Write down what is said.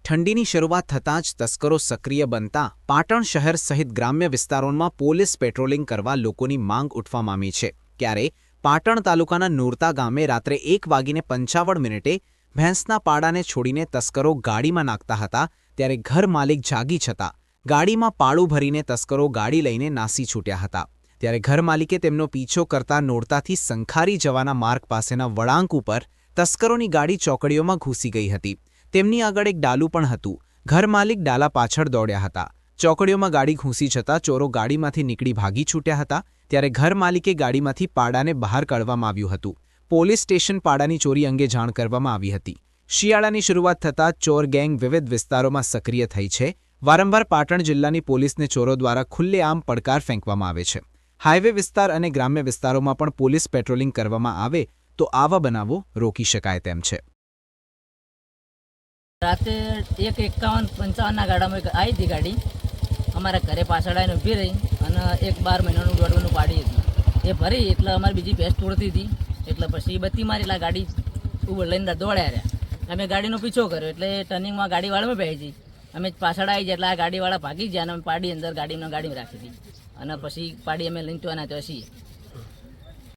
ઠંડીની શરૂઆત થતાં જ તસ્કરો સક્રિય બનતા પાટણ શહેર સહિત ગ્રામ્ય વિસ્તારોમાં પોલીસ પેટ્રોલિંગ કરવા લોકોની માંગ ઉઠવા પામી છે। ત્યારે પાટણ તાલુકાના નોરતા ગામે રાત્રે 1:55 ભેંસના પાડાને છોડીને તસ્કરો ગાડીમાં નાખતા હતા ત્યારે ઘર માલિક જાગી છતાં ગાડીમાં પાળું ભરીને તસ્કરો ગાડી લઈને નાસી છૂટ્યા હતા। ત્યારે ઘર માલિકે તેમનો પીછો કરતા નોરતાથી સંખારી જવાના માર્ગ પાસેના વળાંક ઉપર તસ્કરોની ગાડી ચોકડીઓમાં ઘૂસી ગઈ હતી। તેમની આગળ એક ડાલું પણ હતું। ઘર માલિક ડાલા પાછળ દોડ્યા હતા। ચોકડીઓમાં ગાડી ઘૂસી જતાં ચોરો ગાડીમાંથી નીકળી ભાગી છૂટ્યા હતા। ત્યારે ઘર માલિકે ગાડીમાંથી પાડાને બહાર કાઢવામાં આવ્યું હતું। પોલીસ સ્ટેશન પાડાની ચોરી અંગે જાણ કરવામાં આવી હતી। શિયાળાની શરૂઆત થતાં ચોર ગેંગ વિવિધ વિસ્તારોમાં સક્રિય થઈ છે। વારંવાર પાટણ જિલ્લાની પોલીસને ચોરો દ્વારા ખુલ્લેઆમ પડકાર ફેંકવામાં આવે છે। હાઈવે વિસ્તાર અને ગ્રામ્ય વિસ્તારોમાં પણ પોલીસ પેટ્રોલિંગ કરવામાં આવે તો આવા બનાવો રોકી શકાય તેમ છે। राते 1:51-55 गाड़ाમાં આવી હતી ગાડી અમારા ઘરે પાછળ આવીને ઊભી રહી અને એક 12 મહિનાનું દોડવાનું પાડી હતી એ ભરી એટલે અમારી બીજી ભેંસ તોડતી હતી એટલે પછી બત્તી મારી એટલે ગાડી ઉપર લઈને દોડ્યા રહ્યા। અમે ગાડીનો પીછો કર્યો એટલે ટર્નિંગમાં ગાડીવાળામાં બેસી ગઈ। અમે પાછળ આવી ગયા એટલે આ ગાડીવાળા ભાગી ગયા અને અમે પાડી અંદર ગાડીમાં રાખી હતી અને પછી પાડી અમે લઈને તો છીએ।